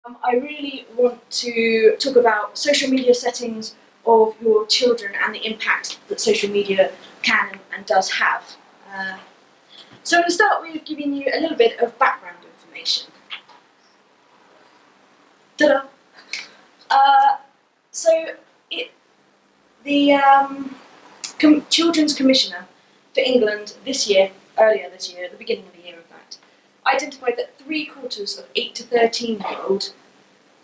I really want to talk about social media settings of your children and the impact that social media can and does have. So I'm going to start with giving you a little bit of background information. Ta-da! The Children's Commissioner for England earlier this year, at the beginning of the year in fact, identified that 3/4 of 8 to 13-year-olds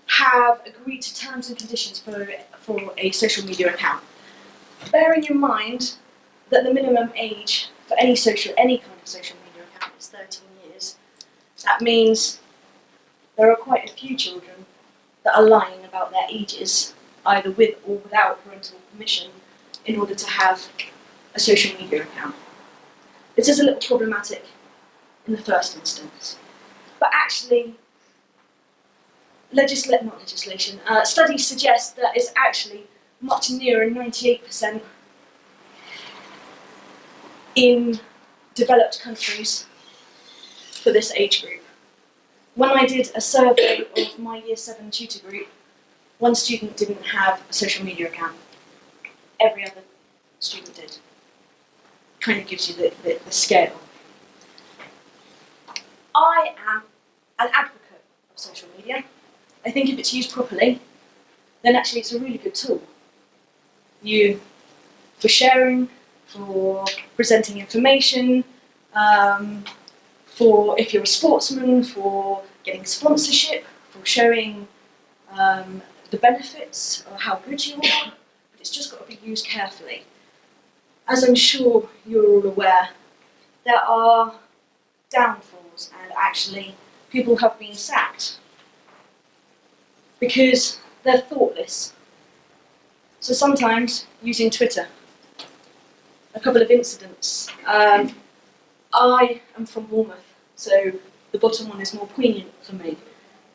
have agreed to terms and conditions for a social media account. Bearing in mind that the minimum age for any kind of social media account is 13 years, that means there are quite a few children that are lying about their ages, either with or without parental permission, in order to have a social media account. This is a little problematic in the first instance, but actually, studies suggest that it's actually much nearer 98% in developed countries for this age group. When I did a survey of my Year 7 tutor group, one student didn't have a social media account. Every other student did. Kind of gives you the scale. I am an advocate of social media. I think if it's used properly, then actually it's a really good tool. For sharing, for presenting information, for if you're a sportsman, for getting sponsorship, for showing the benefits or how good you are, but it's just got to be used carefully. As I'm sure you're all aware, there are downfalls, and actually people have been sacked because they're thoughtless. So sometimes using Twitter, a couple of incidents. I am from Bournemouth, so the bottom one is more poignant for me.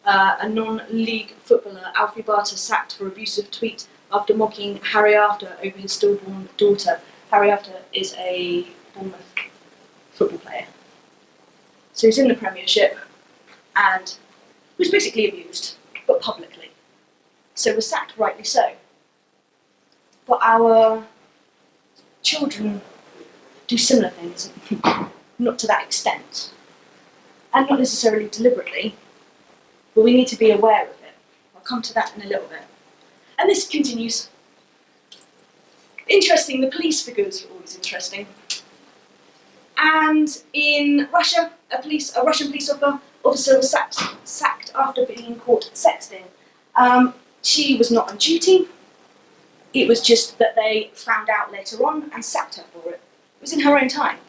A non-league footballer, Alfie Barter, sacked for abusive tweet after mocking Harry After over his stillborn daughter. Harry After is a Bournemouth football player. So he's in the Premiership and was basically abused, but publicly. So was sacked, rightly so. But our children do similar things, not to that extent, and not necessarily deliberately, but we need to be aware of it. I'll come to that in a little bit. And this continues. Interesting, the police figures are always interesting. And in Russia, a Russian police officer was sacked after being caught sexting. She was not on duty. It was just that they found out later on and sacked her for it. It was in her own time.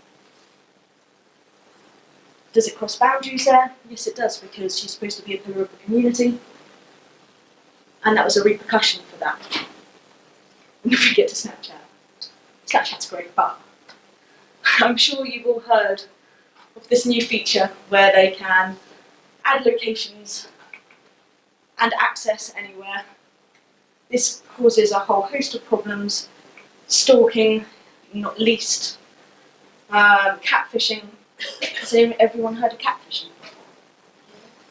Does it cross boundaries there? Yes, it does, because she's supposed to be a pillar of the community. And that was a repercussion for that. And if we get to Snapchat, Snapchat's great, but I'm sure you've all heard of this new feature where they can add locations and access anywhere. This causes a whole host of problems, stalking, not least, catfishing. Has everyone heard of catfishing?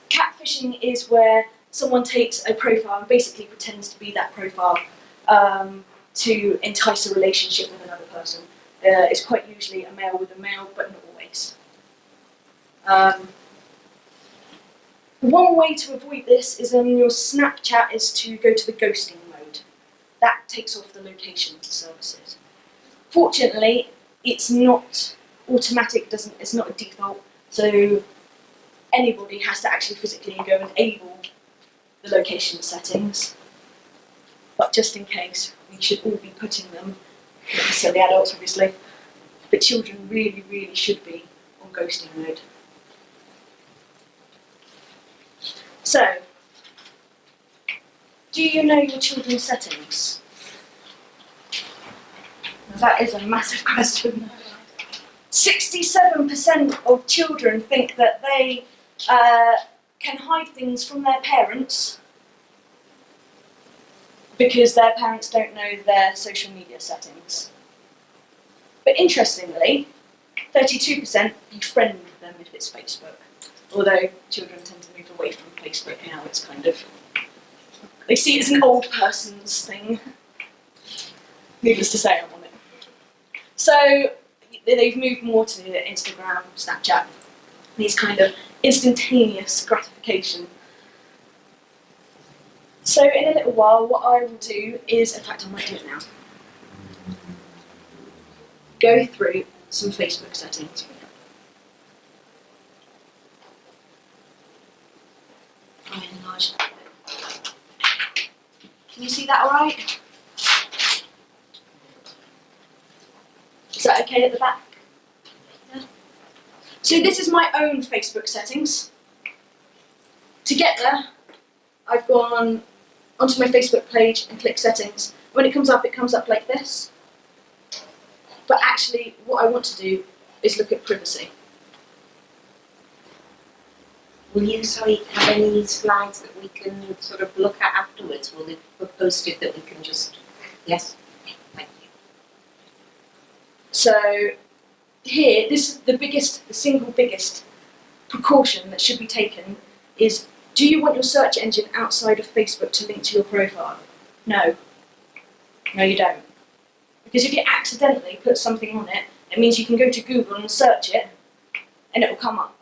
Catfishing is where someone takes a profile and basically pretends to be that profile to entice a relationship with another person. It's quite usually a male with a male, but not always. One way to avoid this is on your Snapchat is to go to the ghosting mode. That takes off the location services. Fortunately, it's not automatic, it's not a default, so anybody has to actually physically go and enable the location settings. But just in case, we should all be putting them, not necessarily adults obviously, but children really, really should be on ghosting mode. So, do you know your children's settings? That is a massive question. 67% of children think that they can hide things from their parents because their parents don't know their social media settings. But interestingly, 32% befriend them if it's Facebook. Although children tend to move away from Facebook now, it's kind of, they see it as an old person's thing. Needless to say, I'm on it. So they've moved more to Instagram, Snapchat, these kind of instantaneous gratification. So in a little while, what I will do is, in fact I might do it now, go through some Facebook settings. I enlarge that a bit. Can you see that all right? Is that okay at the back? Yeah. So this is my own Facebook settings. To get there, I've gone onto my Facebook page and click settings. When it comes up like this. But actually, what I want to do is look at privacy. Will you, have any slides that we can sort of look at afterwards? Will they be posted that we can just, yes? Thank you. So here, this is the single biggest precaution that should be taken is, do you want your search engine outside of Facebook to link to your profile? No. No, you don't. Because if you accidentally put something on it, it means you can go to Google and search it, and it will come up.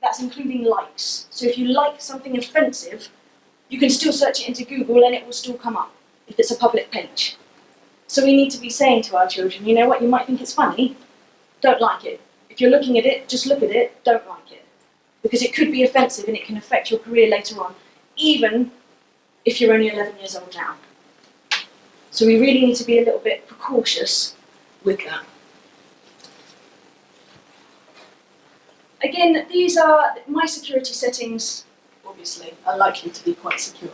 That's including likes. So if you like something offensive, you can still search it into Google and it will still come up, if it's a public page. So we need to be saying to our children, you know what, you might think it's funny, don't like it. If you're looking at it, just look at it, don't like it. Because it could be offensive and it can affect your career later on, even if you're only 11 years old now. So we really need to be a little bit precautious with that. Again, these are my security settings, obviously, are likely to be quite secure.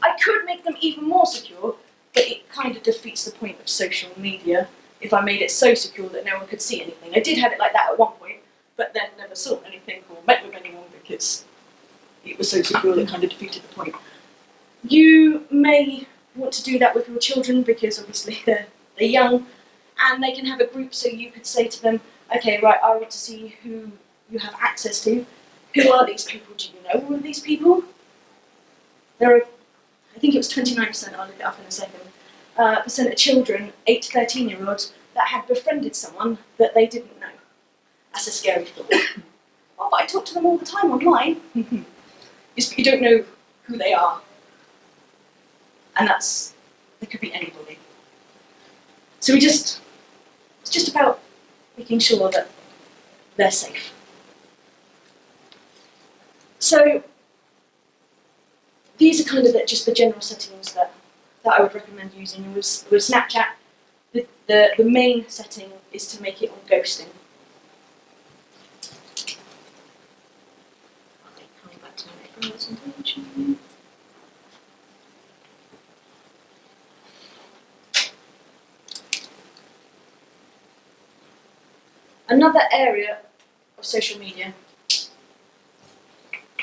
I could make them even more secure, but it kind of defeats the point of social media if I made it so secure that no one could see anything. I did have it like that at one point, but then never saw anything or met with anyone because it was so secure that it kind of defeated the point. You may want to do that with your children because obviously they're young and they can have a group, so you could say to them, okay, right, I want to see who you have access to. Who are these people? Do you know all of these people? There are, I think it was 29%, I'll look it up in a second, percent of children, 8 to 13-year-olds, that had befriended someone that they didn't know. That's a scary thought. Oh, but I talk to them all the time online. Yes, but you don't know who they are. And they could be anybody. So it's just about making sure that they're safe. So these are kind of just the general settings that I would recommend using. With Snapchat, the main setting is to make it on ghosting. Coming back to my presentation. Another area of social media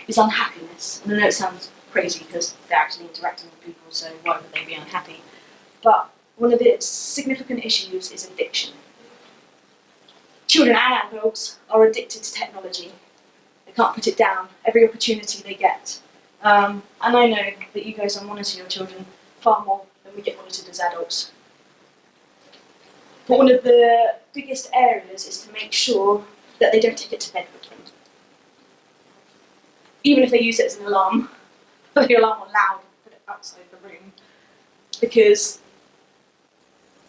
is unhappiness. And I know it sounds crazy because they're actually interacting with people, so why would they be unhappy? But one of the significant issues is addiction. Children and adults are addicted to technology. They can't put it down every opportunity they get. And I know that you guys monitor your children far more than we get monitored as adults. But one of the biggest areas is to make sure that they don't take it to bed with them. Even if they use it as an alarm, the alarm will loud and put it outside the room. Because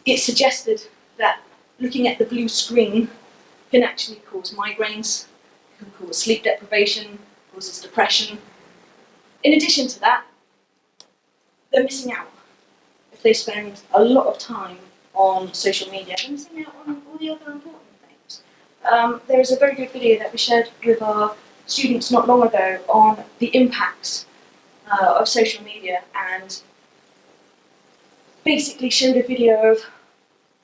it's suggested that looking at the blue screen can actually cause migraines, can cause sleep deprivation, causes depression. In addition to that, they're missing out. If they spend a lot of time on social media, they're missing out on all the other important things. There is a very good video that we shared with our students not long ago on the impacts of social media, and basically showed a video of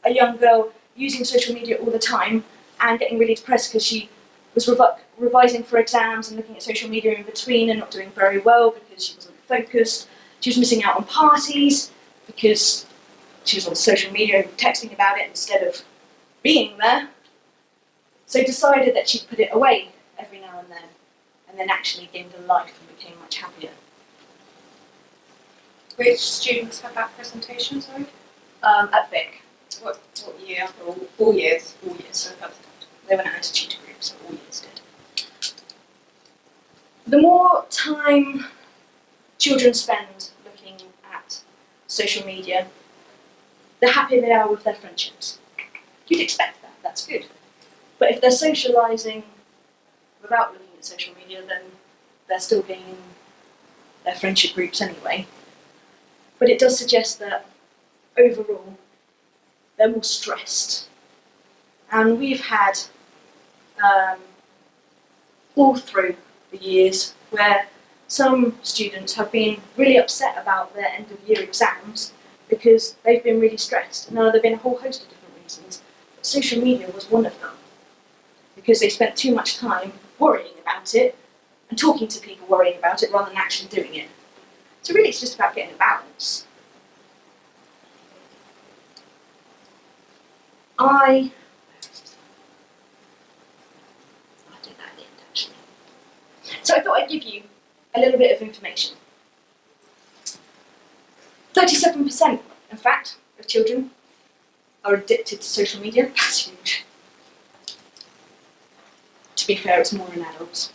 a young girl using social media all the time and getting really depressed because she was revising for exams and looking at social media in between and not doing very well because she wasn't focused. She was missing out on parties because she was on social media texting about it instead of being there. So decided that she'd put it away every now and then. and then actually gained a life and became much happier. Which students had that presentation, sorry? At Vic, What year? All years. all years. So they went out to tutor groups, so all years did. The more time children spend looking at social media, the happier they are with their friendships. You'd expect that, that's good. But if they're socialising without looking at social media, then they're still gaining their friendship groups anyway. But it does suggest that overall, they're more stressed. And we've had all through the years where some students have been really upset about their end of year exams because they've been really stressed. Now, there have been a whole host of different reasons, but social media was one of them because they spent too much time worrying about it and talking to people worrying about it rather than actually doing it. So really it's just about getting a balance. I did that at the end actually. So I thought I'd give you a little bit of information. 37%, in fact, of children are addicted to social media. That's huge. To be fair, it's more in adults.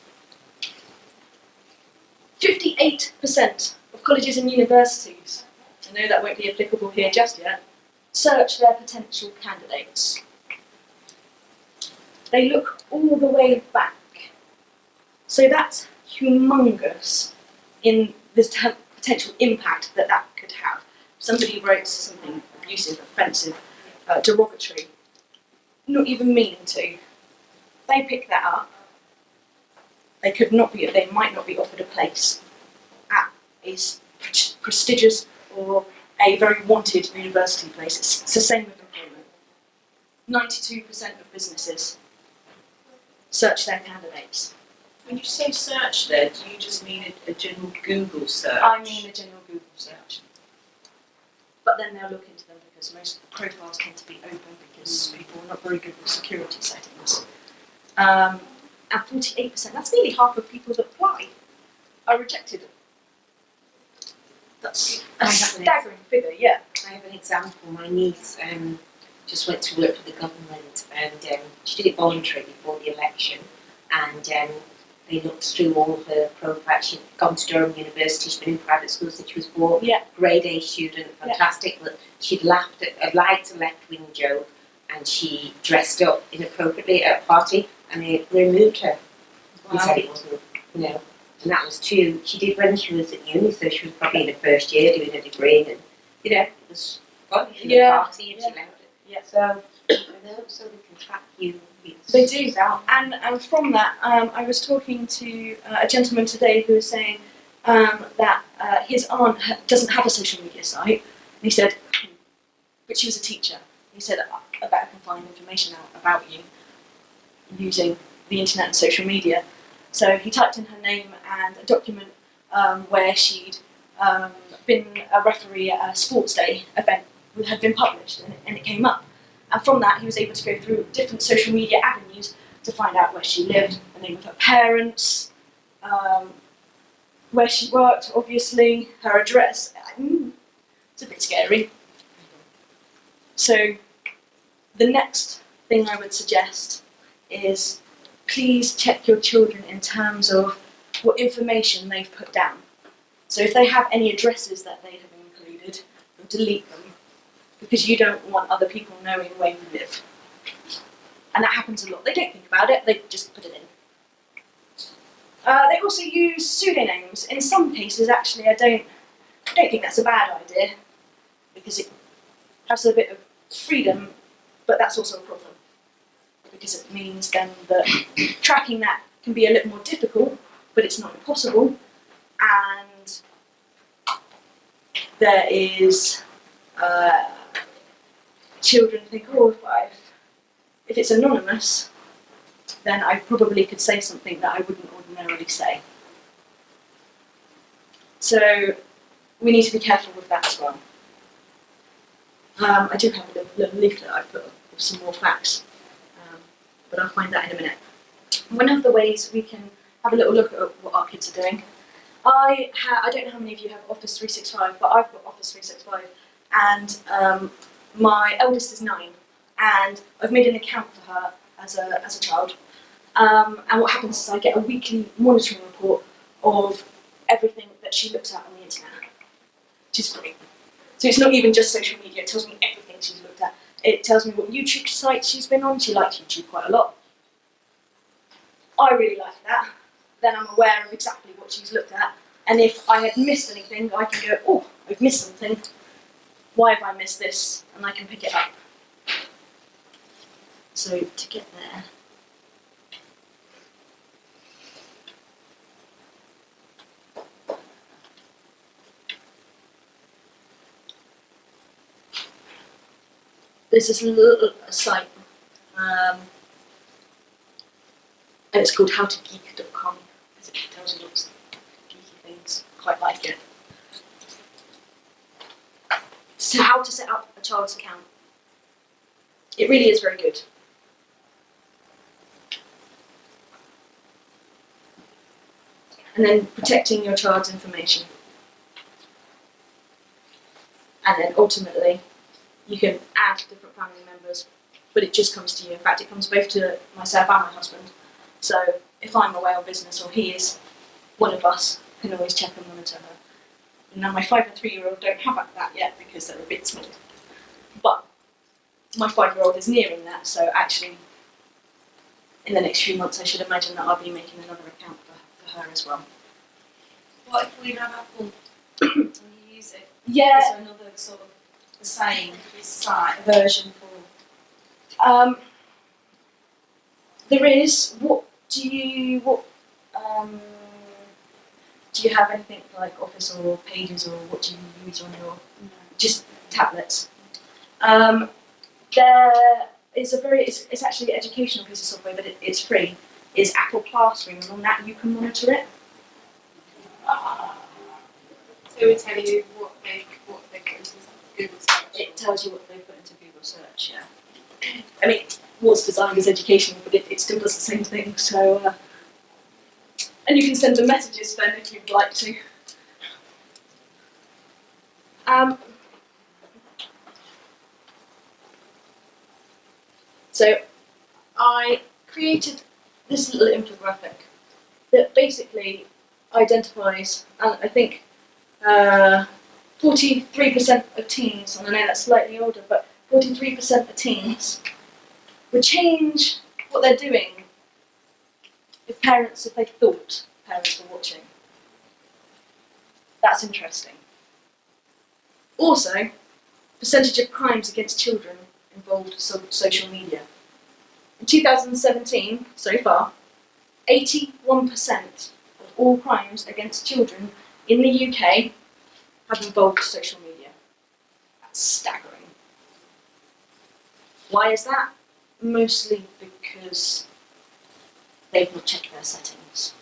58% of colleges and universities, I know that won't be applicable here just yet, search their potential candidates. They look all the way back. So that's humongous in the potential impact that that could have. Somebody writes something abusive, offensive, derogatory, not even meaning to. They pick that up. They might not be offered a place at a prestigious or a very wanted university place. It's the same with employment. 92% of businesses search their candidates. When you say search there, do you just mean a general Google search? I mean a general Google search. But then they'll look into them because most of the profiles tend to be open because people are not very good with security settings. And 48%, that's nearly half of people that apply, are rejected. That's a staggering figure, yeah. I have an example. My niece just went to work for the government and she did it voluntarily before the election and they looked through all her profiles. She'd gone to Durham University, she'd been in private school since she was 4, Yeah. grade A student, fantastic, but she'd laughed at, liked a left-wing joke and she dressed up inappropriately at a party and they removed her. He said it wasn't, and that was true. She did when she was at uni, so she was probably in her first year doing a degree, and it was fun in the party, and she loved it. Yeah. So so they can track you. They do, and from that, I was talking to a gentleman today who was saying that his aunt doesn't have a social media site, and he said, but she was a teacher. He said, I bet I can find information out about you using the internet and social media. So he typed in her name and a document where she'd been a referee at a sports day event had been published, and it came up. And from that, he was able to go through different social media avenues to find out where she lived, the name of her parents, where she worked, obviously, her address. It's a bit scary. So the next thing I would suggest is please check your children in terms of what information they've put down. So if they have any addresses that they have included, delete them, because you don't want other people knowing where you live. And that happens a lot. They don't think about it, they just put it in. They also use pseudonyms. In some cases, actually, I don't think that's a bad idea, because it has a bit of freedom, but that's also a problem, because it means then that tracking that can be a little more difficult, but it's not impossible. And there is children think, oh, if it's anonymous, then I probably could say something that I wouldn't ordinarily say. So we need to be careful with that as well. I do have a little leaflet I've put up with some more facts, but I'll find that in a minute. One of the ways we can have a little look at what our kids are doing. I don't know how many of you have Office 365, but I've got Office 365, and my eldest is 9, and I've made an account for her as a child. And what happens is I get a weekly monitoring report of everything that she looks at on the internet, which is great. So it's not even just social media, it tells me everything she's looked at. It tells me what YouTube sites she's been on. She likes YouTube quite a lot. I really like that. Then I'm aware of exactly what she's looked at. And if I had missed anything, I can go, oh, I've missed something. Why have I missed this? And I can pick it up. So to get there, there's this little site, and it's called howtogeek.com, because it tells you lots of geeky things. Quite like it. So how to set up a child's account. It really is very good. And then protecting your child's information. And then ultimately, you can add different family members, but it just comes to you. In fact, it comes both to myself and my husband. So if I'm away on business or he is, one of us can always check and monitor her. Now my 5 and 3-year-old don't have that yet because they're a bit small. But my 5-year-old is nearing that, so actually in the next few months I should imagine that I'll be making another account for her as well. What if we have Apple and you use it? Yeah. Is there another sort of the same site version for? There is. Do you have anything like Office or Pages, or what do you use on your just tablets? There is it's actually an educational piece of software, but it's free. Is Apple Classroom, and on that you can monitor it. So it will tell you what they put into Google search. It tells you what they put into Google search. Yeah. I mean, it was designed as educational, but it still does the same thing. So, and you can send them messages then if you'd like to. So I created this little infographic that basically identifies, and I think 43% of teens, and I know that's slightly older, but 43% of teens would change what they're doing if they thought parents were watching. That's interesting. Also, percentage of crimes against children involved social media. In 2017, so far, 81% of all crimes against children in the UK have involved social media. That's staggering. Why is that? Mostly because they've not checked their settings.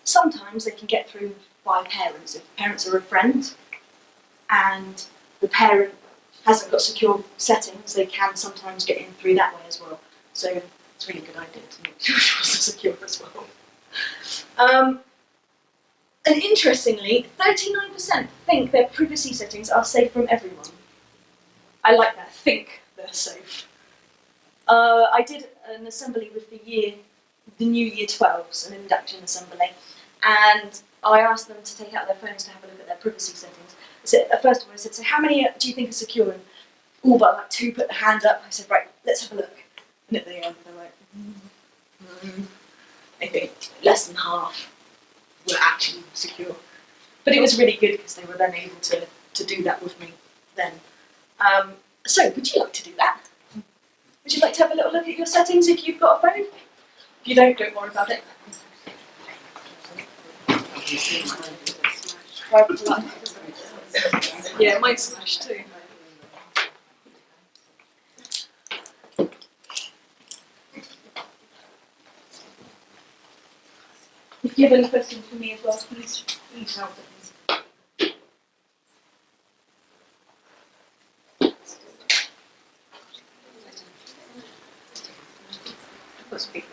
Sometimes they can get through by parents. If parents are a friend and the parent hasn't got secure settings, they can sometimes get in through that way as well. So it's a really good idea to make sure yours are secure as well. And interestingly, 39% think their privacy settings are safe from everyone. I like that, think they're safe. I did an assembly with the new year 12s, an induction assembly, and I asked them to take out their phones to have a look at their privacy settings. So first of all I said, so how many do you think are secure? And all but like 2 put their hand up. I said, right, let's have a look. And at the end they're like, I think less than half were actually secure. But it was really good because they were then able to do that with me then. So would you like to do that? Would you like to have a little look at your settings if you've got a phone? If you don't worry about it. Yeah, mine's smashed too. If you have any questions for me as well, please help me. Must be.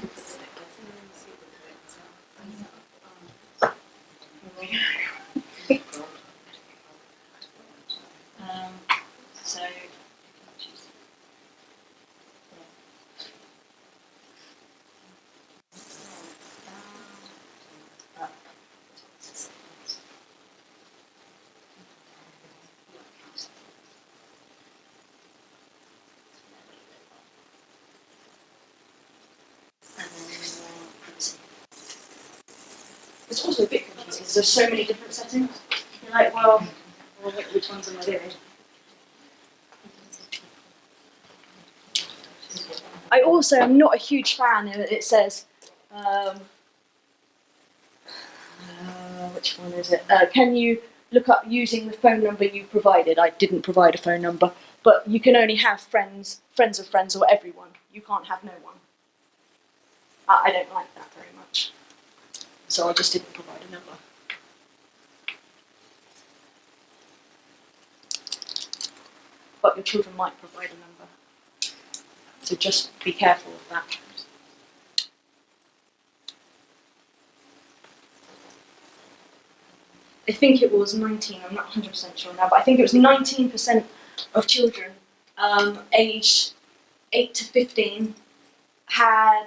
So, it's also a bit confusing because there's so many different settings. You're like, well, which ones am I doing? I also am not a huge fan of it. It says, which one is it? Can you look up using the phone number you provided? I didn't provide a phone number, but you can only have friends of friends, or everyone. You can't have no one. I don't like that very much, so I just didn't provide a number. But your children might provide a number, so just be careful of that. I think it was 19, I'm not 100% sure now, but I think it was 19% of children aged 8 to 15 had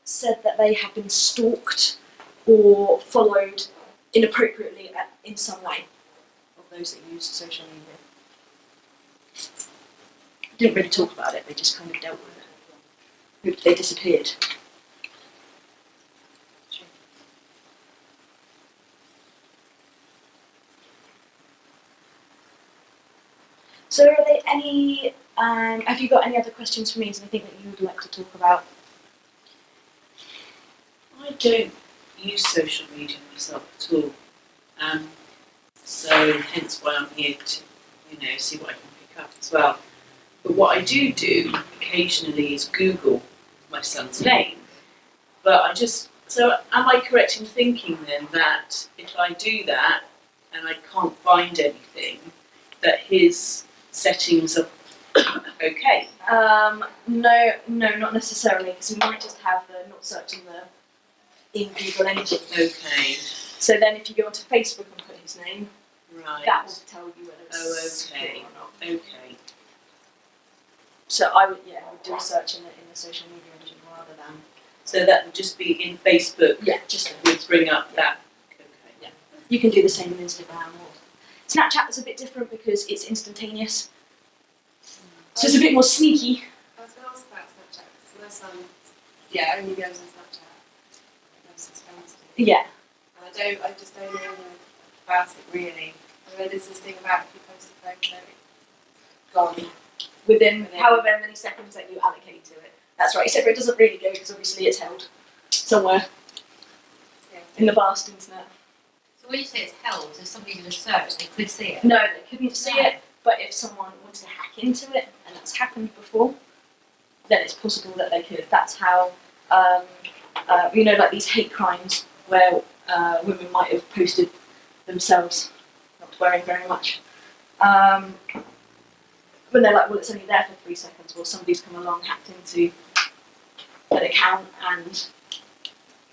said that they had been stalked or followed inappropriately in some way, of those that use social media. Didn't really talk about it, they just kind of dealt with it. They disappeared. So are there any, have you got any other questions for me? Is there anything that you would like to talk about? I don't use social media myself at all. So hence why I'm here to, see what I can pick up as well. But what I do occasionally is Google my son's name. But so am I correct in thinking then that if I do that and I can't find anything, that his settings are okay? No, not necessarily, because we might just have the not searching in Google anything. Okay. So then if you go onto Facebook and put his name, Right. that will tell you whether it's okay. secure or not. Okay. So I would do a search in the social media engine rather than. So that would just be in Facebook. Yeah, just would bring up that. Okay. Yeah. You can do the same in Instagram or Snapchat is a bit different because it's instantaneous. So it's a bit more sneaky. I was going to ask about Snapchat, because my son, only goes on Snapchat. Goes his friends do. Yeah. And I just don't know about it really. I know there's this thing about if you post a photo, it's gone. Within however many seconds that you allocate to it. That's right, except for it doesn't really go because obviously it's held somewhere in the vast internet. So when you say it's held, if somebody did a search, they could see it? No, they couldn't see it, but if someone wanted to hack into it, and that's happened before, then it's possible that they could. That's how, like these hate crimes where women might have posted themselves not wearing very much. When they're like, well, it's only there for 3 seconds, or somebody's come along, hacked into an account, and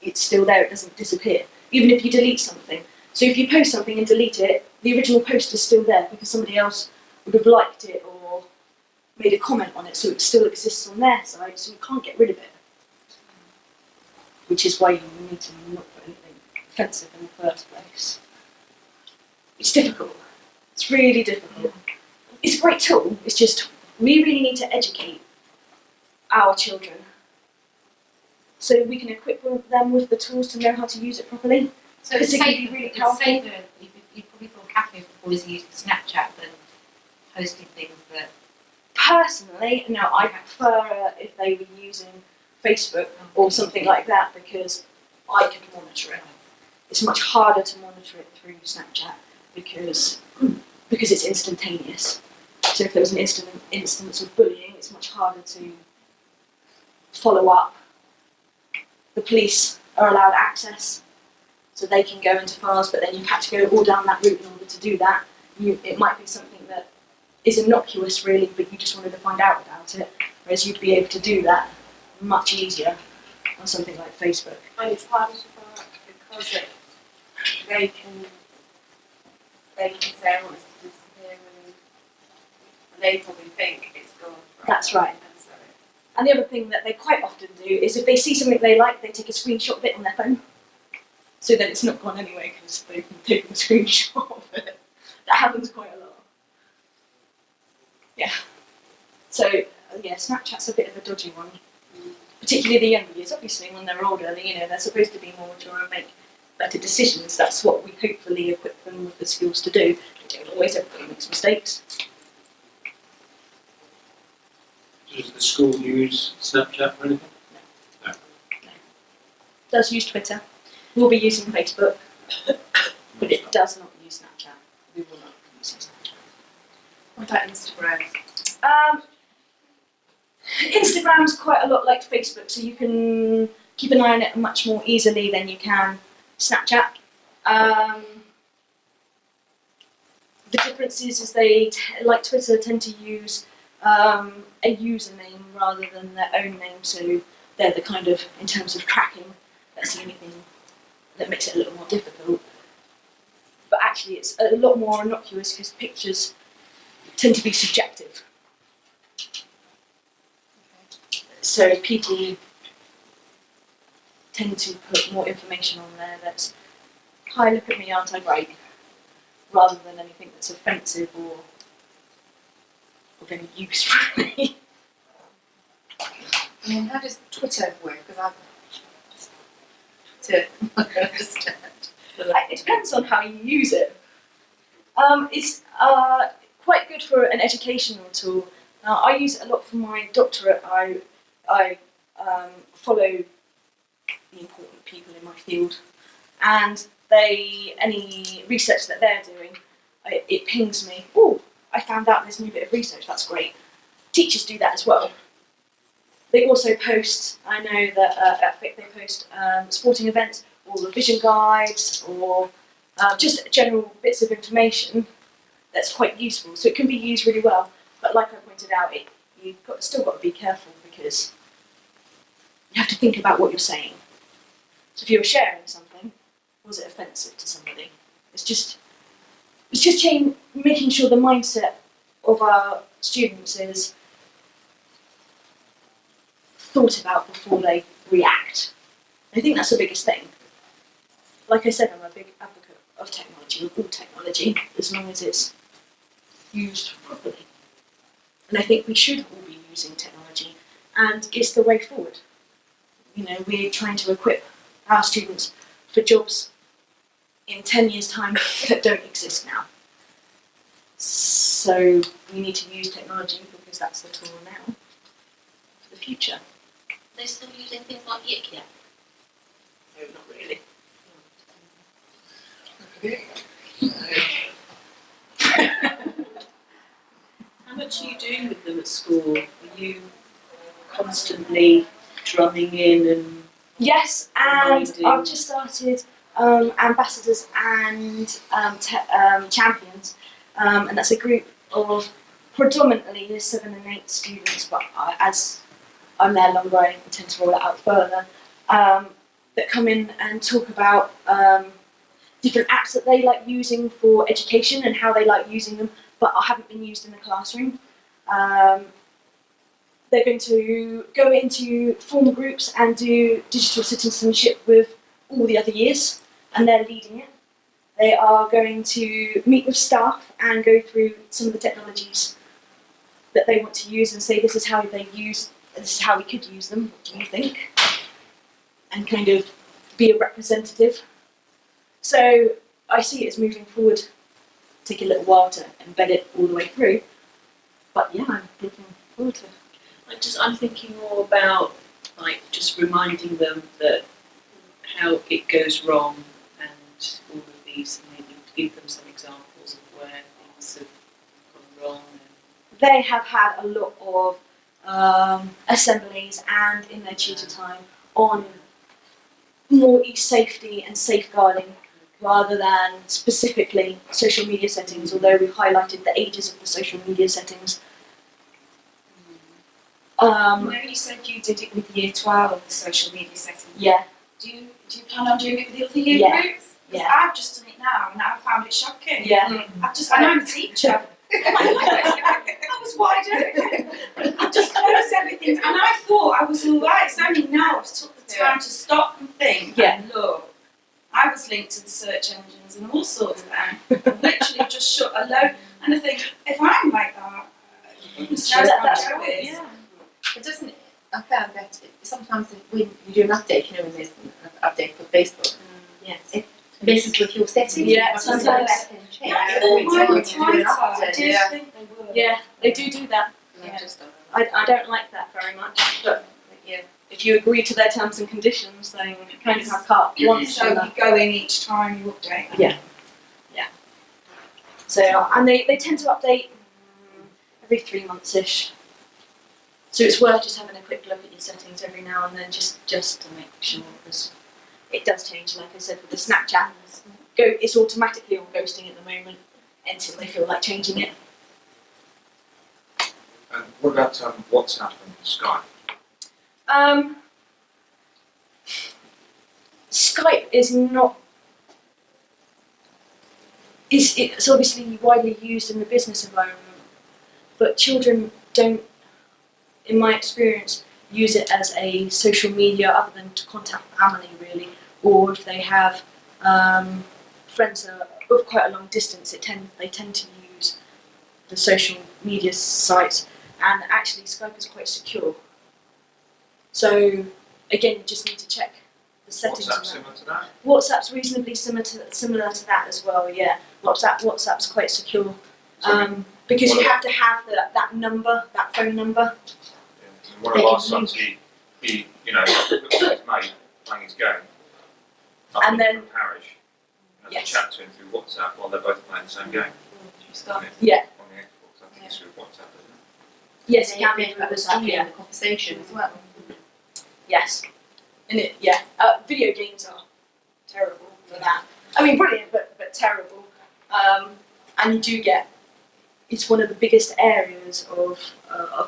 it's still there, it doesn't disappear, even if you delete something. So if you post something and delete it, the original post is still there because somebody else would have liked it or made a comment on it, so it still exists on their side, so you can't get rid of it. Which is why you need to not put anything offensive in the first place. It's difficult. It's really difficult. It's a great tool, it's just we really need to educate our children so we can equip them with the tools to know how to use it properly. So it's Because it can safer, be really it's powerful. safer, you probably feel happier if the boys using Snapchat than posting things that... Personally, no, I prefer if they were using Facebook or something like that because I can monitor it. It's much harder to monitor it through Snapchat because it's instantaneous. So if there was an instance of bullying, it's much harder to follow up. The police are allowed access, so they can go into files, but then you have to go all down that route in order to do that. It might be something that is innocuous really, but you just wanted to find out about it, whereas you'd be able to do that much easier on something like Facebook. And it's harder to work because they can they can say, I want us to disappear, and they probably think it's gone. That's right. And so And the other thing that they quite often do is if they see something they like, they take a screenshot of it on their phone, so that it's not gone anyway because they've taken a screenshot of it. That happens quite a lot. Yeah. So yeah, Snapchat's a bit of a dodgy one, particularly the younger years. Obviously, when they're older, they're supposed to be more mature and make better decisions. That's what we hopefully equip them with the skills to do. They don't always. Everybody makes mistakes. Does the school use Snapchat or anything? Does use Twitter. We'll be using Facebook, but it does not use Snapchat. We will not be using Snapchat. what about Instagram? Instagram's quite a lot like Facebook, so you can keep an eye on it much more easily than you can Snapchat. The difference is they, like Twitter, tend to use a username rather than their own name, so they're the kind of, in terms of tracking, that's the only thing that makes it a little more difficult. But actually it's a lot more innocuous because pictures tend to be subjective. So people tend to put more information on there that's, hi, look at me, aren't I great? Rather than anything that's offensive or of any use, really. I mean, how does Twitter work? Because Twitter, I don't understand. It depends on how you use it. It's quite good for an educational tool. I use it a lot for my doctorate. I follow the important people in my field, and any research that they're doing, it pings me. Oh, I found out there's a new bit of research. That's great. Teachers do that as well. They also post. I know that at FIC they post sporting events or revision guides or just general bits of information that's quite useful. So it can be used really well. But like I pointed out, you've still got to be careful because you have to think about what you're saying. So if you're sharing something, was it offensive to somebody? It's just making sure the mindset of our students is thought about before they react. I think that's the biggest thing. Like I said, I'm a big advocate of technology, of all technology, as long as it's used properly. And I think we should all be using technology, and it's the way forward. We're trying to equip our students for jobs in 10 years' time that don't exist now. So we need to use technology because that's the tool now for the future. Are they still using things like Yik yet? No, not really. How much are you doing with them at school? Are you constantly drumming in and Yes, and Reminding. I've just started ambassadors and champions, and that's a group of predominantly year 7 and 8 students, but as I'm there longer, I intend to roll it out further, that come in and talk about different apps that they like using for education and how they like using them, but haven't been used in the classroom. They're going to go into form groups and do digital citizenship with all the other years, and they're leading it. They are going to meet with staff and go through some of the technologies that they want to use and say this is how we could use them, what do you think? And kind of be a representative. So I see it as moving forward. Take a little while to embed it all the way through, but yeah, I'm looking forward to it. I'm thinking more about just reminding them that how it goes wrong and all of these, and maybe to give them some examples of where things have gone wrong. They have had a lot of assemblies and in their tutor time on more safety and safeguarding rather than specifically social media settings, although we've highlighted the ages of the social media settings. You said you did it with year 12, the social media setting. Yeah. Do you plan on doing it with the other year Yeah. groups? Because I've just done it now and I found it shocking. Yeah. And I'm a teacher. I was wide open. I just closed everything, and I thought I was all right. It's only now I've took the time to stop and think and look. I was linked to the search engines and all sorts of them. Literally just shut a load, and I think if I'm like that, goodness knows that's what right. it is. Yeah. It doesn't. I found that sometimes when you do an update, you know, when there's an update for Facebook, Yes. it messes with your settings. Yeah, You sometimes. go back and check I every thought mine time were you do an tighter. I update. did think they were. Yeah, they do that. Yeah, just don't. I don't like that very much, but Yeah. if you agree to their terms and conditions, then you kind of have carte blanche. So you go in each time you update them. Yeah. So, and they tend to update every 3 months-ish. So it's worth just having a quick look at your settings every now and then, just to make sure, because it does change. Like I said, with the Snapchat, it's automatically on ghosting at the moment until they feel like changing it. And what about WhatsApp and Skype? Skype is not. It's obviously widely used in the business environment, but children don't, in my experience, use it as a social media other than to contact family, really, or if they have friends that are of quite a long distance, they tend to use the social media sites, and actually Skype is quite secure. So again, you just need to check the settings. WhatsApp similar to that? WhatsApp's reasonably similar to that as well. Yeah, WhatsApp's quite secure because you have to have that number, that phone number. Yeah. And one of our sons, he looks at his mate playing his game up And in then- the parish, and Yes. chat to him through WhatsApp while they're both playing the same game. Yeah. On the Xbox, I think it's through WhatsApp, isn't it? Yes, They it can be make through others WhatsApp. happy in Yeah. the conversation as well. Yes. Video games are terrible for that. I mean, brilliant, but terrible. And you do get. It's one of the biggest areas of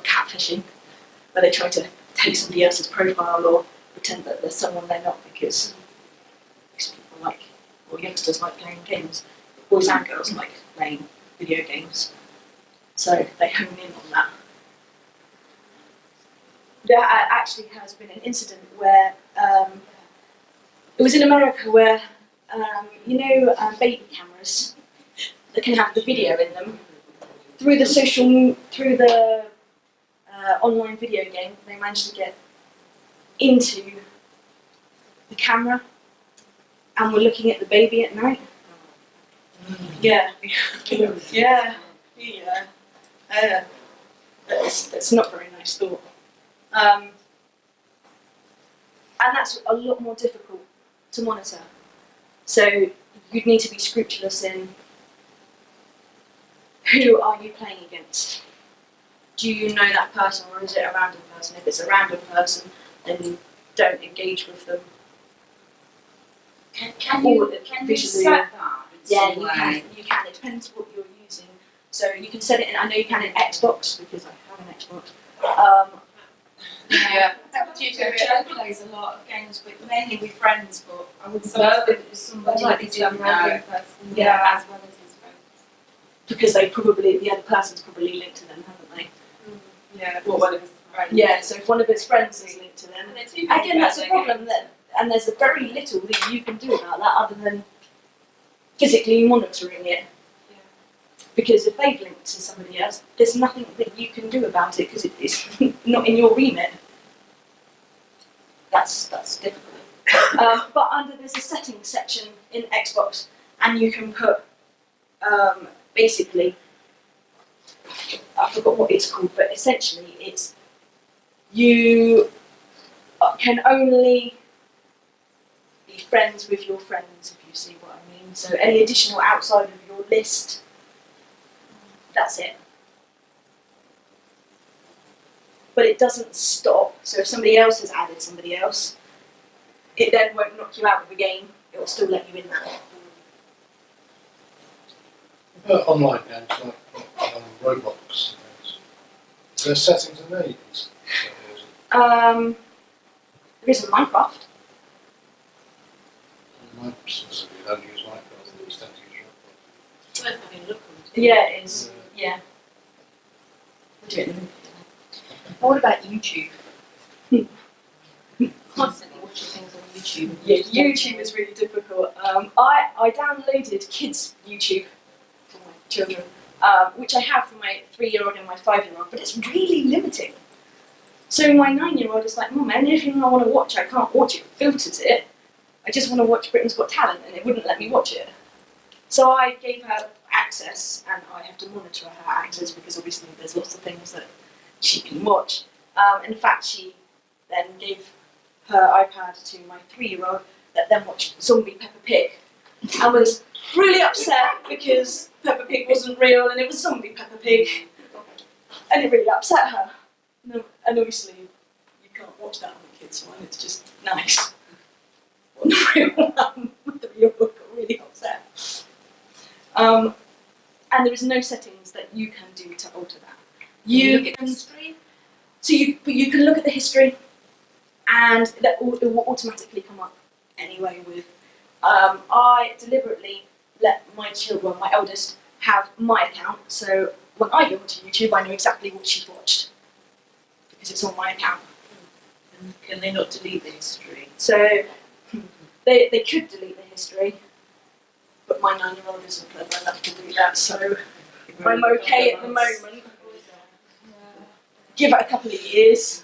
catfishing, where they try to take somebody else's profile or pretend that there's someone they're not, because people like, or youngsters like playing games. Boys and girls like playing video games, so they hone in on that. There actually has been an incident where it was in America where baby cameras that can have the video in them through the online video game, they managed to get into the camera and were looking at the baby at night. Yeah. That's not a very nice thought. And that's a lot more difficult to monitor. So you'd need to be scrupulous in who are you playing against. Do you know that person, or is it a random person? If it's a random person, then don't engage with them. Can you visually. set that? Yeah, some you way? can. You can. It depends what you're using. So you can set it in. I know you can in Xbox because I have an Xbox. Yeah. Joe plays a lot of games mainly with friends, but I would say it was somebody that he didn't know. Yeah. As well as his friends. Because the other person's probably linked to them, haven't they? Yeah. Well, one of his friends. Yeah. So if one of his friends is linked to them, And they're too big again, that's a about problem. And there's very little that you can do about that other than physically monitoring it. Because if they've linked to somebody else, there's nothing that you can do about it because it's not in your remit. That's difficult. But there's a settings section in Xbox, and you can put basically, I forgot what it's called, but essentially it's you can only be friends with your friends, if you see what I mean. So any additional outside of your list, that's it. But it doesn't stop. So if somebody else has added somebody else, it then won't knock you out of the game. It will still let you in there. Online games like Roblox. Is there settings in there you can set? There is in Minecraft. My So you don't use microphones, you tend to use Dropbox. It's worth having a look on. Yeah, it is. Yeah. We'll do it in a minute. What about YouTube? Constantly watching things on YouTube. Yeah, YouTube is really difficult. I downloaded kids' YouTube for my children, which I have for my 3-year-old and my 5-year-old, but it's really limiting. So my 9-year-old is like, Mum, anything I want to watch, I can't watch it. It filters it. I just want to watch Britain's Got Talent, and it wouldn't let me watch it. So I gave her access, and I have to monitor her access because obviously there's lots of things that she can watch. In fact, she then gave her iPad to my 3-year-old that then watched Zombie Peppa Pig and was really upset because Peppa Pig wasn't real and it was Zombie Peppa Pig, and it really upset her. And obviously you can't watch that on the kids' one, it's just nice. On the real one, my 3-year-old got really upset. And there is no settings that you can do to alter that. You look at can, history. so you can look at the history, and it will automatically come up anyway with. I deliberately let my children, my eldest, have my account, so when I go onto YouTube, I know exactly what she's watched because it's on my account. And can they not delete the history? So they could delete the history, but my 9-year-old isn't clever enough to do that, so I'm okay at the moment. Give it a couple of years.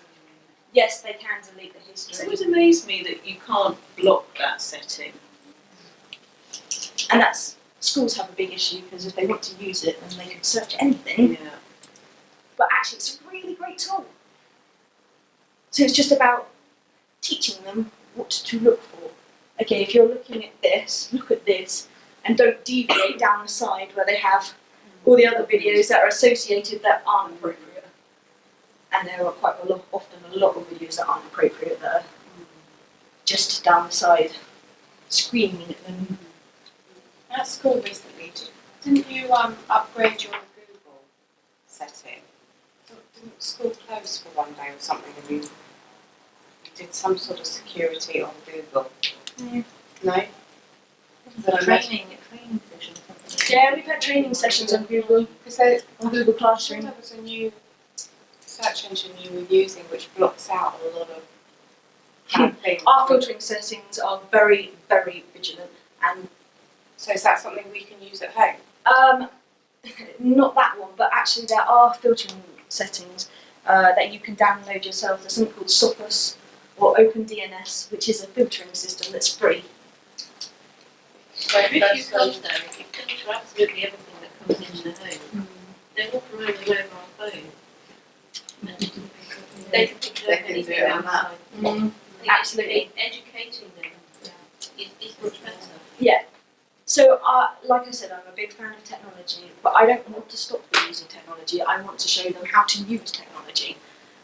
Yes, they can delete the It's history. always amazed me that you can't block that setting. And that's, schools have a big issue because if they want to use it, then they can search anything. Yeah. But actually, it's a really great tool. So it's just about teaching them what to look for. Okay, if you're looking at this, look at this, and don't deviate down the side where they have all the other videos that are associated that aren't appropriate. And there are quite often a lot of videos that aren't appropriate that are just down the side, screaming at them. At school recently, didn't you upgrade your Google setting? Didn't school close for one day or something and you did some sort of security on Google? No? Training session. Yeah, we've had training sessions on Google, Because on Google I'm sure Classroom. there was a new search engine you were using which blocks out a lot of bad things. Our filtering settings are very, very vigilant, and So is that something we can use at home? not that one, but actually there are filtering settings that you can download yourself. There's something called Sophos or OpenDNS, which is a filtering system that's free. So if you come though, if you filter absolutely everything that comes into the home, they walk around all over our phone. They can pick They up can do anything it on that. outside. Absolutely. Educating them is much better. So, like I said, I'm a big fan of technology, but I don't want to stop them using technology. I want to show them how to use technology.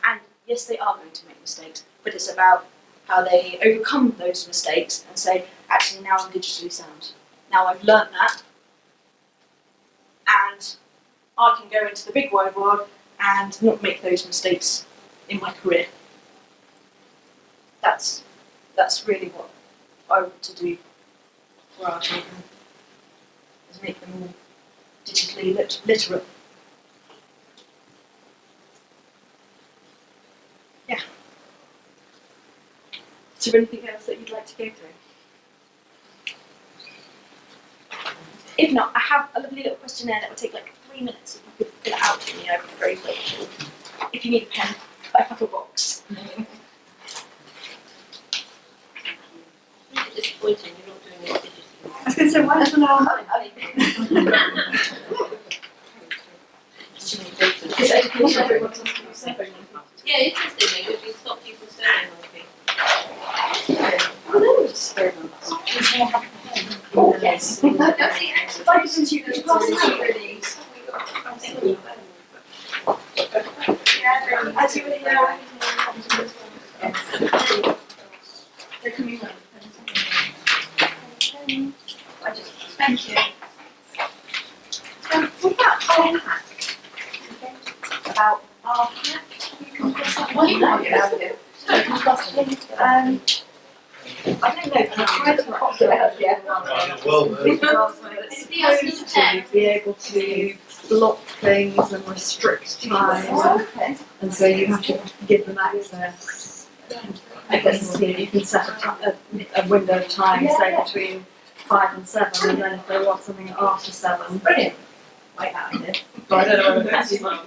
And yes, they are going to make mistakes, but it's about how they overcome those mistakes and say, actually, now I'm digitally sound. Now I've learned that, and I can go into the big wide world and not make those mistakes in my career. That's really what I want to do for our children, is make them more digitally literate. Yeah. Is there anything else that you'd like to go through? If not, I have a lovely little questionnaire that will take like 3 minutes. If you could fill it out for me, I'd be very grateful. If you need a pen, I have a box. It's disappointing you're not doing it digitally. I was going to say, why doesn't our Because education, everyone wants to use their phone. Yeah, interesting though, you stop people saying anything. Who knows? Oh, yes. Like since you could pass it out really. As you would know, they're coming up. Thank you. With that whole hack, about our hack, you can cross that one. I don't know, but I tried to pop it out, yeah. Well, It's supposed to be able to block things and restrict time, and so you have to give them access. I guess you can set a window of time, say between 5 and 7, and then if they want something after 7, brilliant. Like that idea. But I don't know whether that's email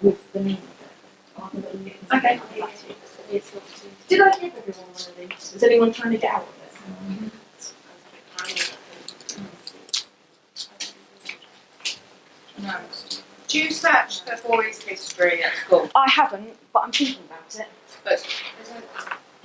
with the name of it. Okay. Did I give everyone one of these? Is anyone trying to get out of it? No. Do you search for boys' history at school? I haven't, but I'm thinking about it. But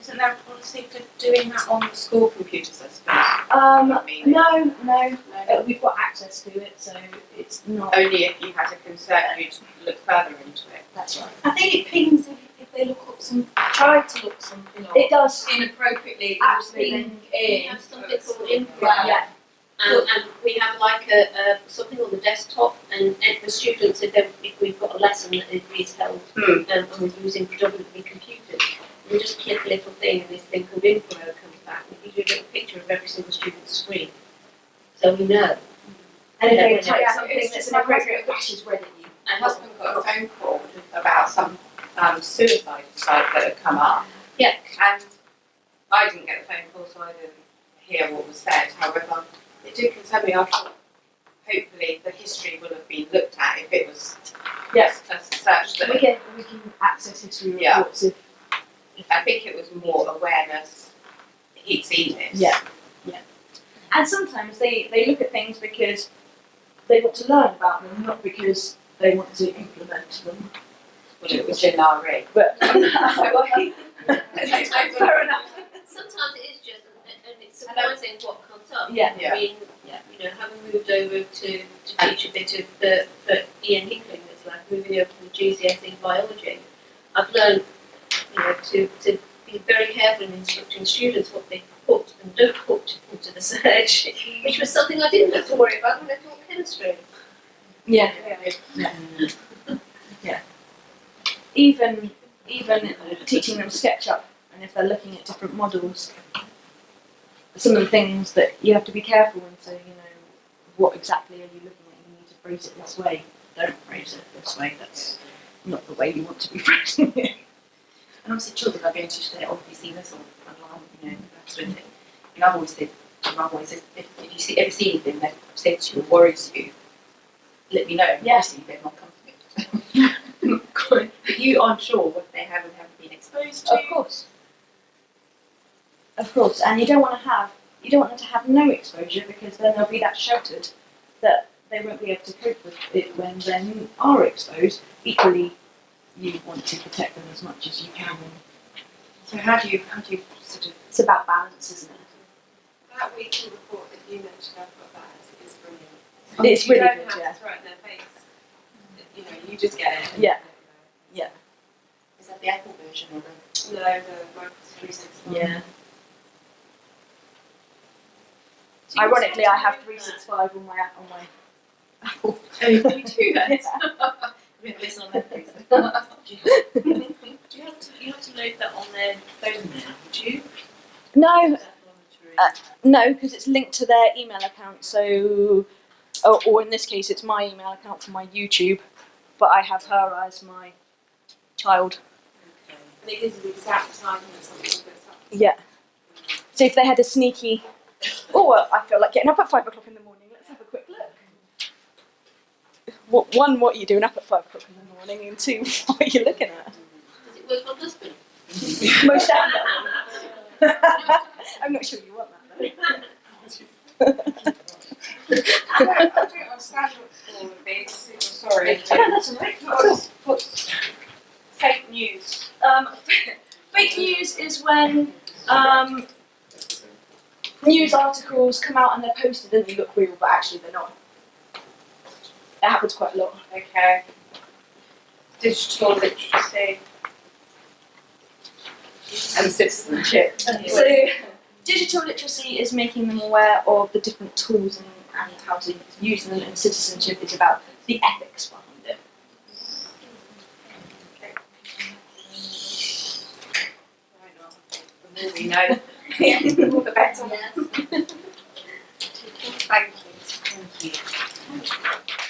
isn't there a policy for doing that on the school computers, I suppose? No. No. We've got access to it, so it's not. Only if you had a concern, you'd look further into it. That's right. I think it pings if they look up try to look something up. It does. Inappropriately, Absolutely. We have something called info, Yeah. and we have like something on the desktop, and the students, if we've got a lesson that is held, and we're using predominantly computers, we just click a little thing, and this thing called info comes back, and it gives you a little picture of every single student's screen, so we know. And if Yeah, they yeah, type yeah. something that's inappropriate, it flashes red at you. My husband got a phone call about some suicide site that had come up. Yeah. And I didn't get the phone call, so I didn't hear what was said. However, it did concern me. I thought hopefully the history will have been looked at if it was Yes. a search that. We can access history Yeah. reports if. I think it was more awareness. He'd seen this. Yeah. And sometimes they look at things because they want to learn about them, not because they want to implement them. Well, it was in RE. But Fair enough. Sometimes it is just, and it's surprising what comes up. Yeah. Yeah. I mean, you know, having moved over to teach a bit of for Ian Hickling, that's like moving over to the GCSE biology, I've learned, you know, to be very careful in instructing students what they put and don't put into the search, which was something I didn't have to worry about when I taught chemistry. yeah. Even teaching them SketchUp, and if they're looking at different models, some of the things that you have to be careful and say, you know, what exactly are you looking at? You need to phrase it this way. Don't phrase it this way. That's not the way you want to be phrasing it. And obviously children are going to say, oh, have you seen this online, you know, that sort of thing. And I've always said, if you ever see anything that upsets you or worries you, let me know. Yeah. Obviously they're not comfortable. But you aren't sure what they have and haven't been exposed to. Of course. Of course, and you don't want them to have no exposure, because then they'll be that sheltered that they won't be able to cope with it when they are exposed. Equally, you want to protect them as much as you can. So how do you sort of? It's about balance, isn't it? That weekly report that you mentioned, I've got that. It's brilliant. It's really you don't good, have yeah. to throw it in their face. You know, you just get it. Yeah. Is that the Apple version or the? No, the Microsoft 365. Yeah. Ironically, I have 365 on my Apple. Oh, you do that? We have this on Netflix. You have to load that on their phone now, would you? No, That monitoring. no, because it's linked to their email account. So, or in this case, it's my email account for my YouTube, but I have her as my child. And it gives you the exact time that something goes up. Yeah. So if they had a sneaky, I feel like getting up at 5 o'clock in the morning. Let's have a quick look. What are you doing up at 5 o'clock in the morning? And 2, what are you looking at? Does it work on husband? Most definitely. I'm not sure you want that I don't understand what all of this. Sorry. though. No, that's alright. What's fake news? Fake news is when news articles come out and they're posted and they look real, but actually they're not. It happens quite a lot. Okay. Digital literacy and citizenship. So, digital literacy is making them aware of the different tools and how to use them, and citizenship is about the ethics behind it. more we know. Yeah, all the better. Yes. Thank you. Thank you.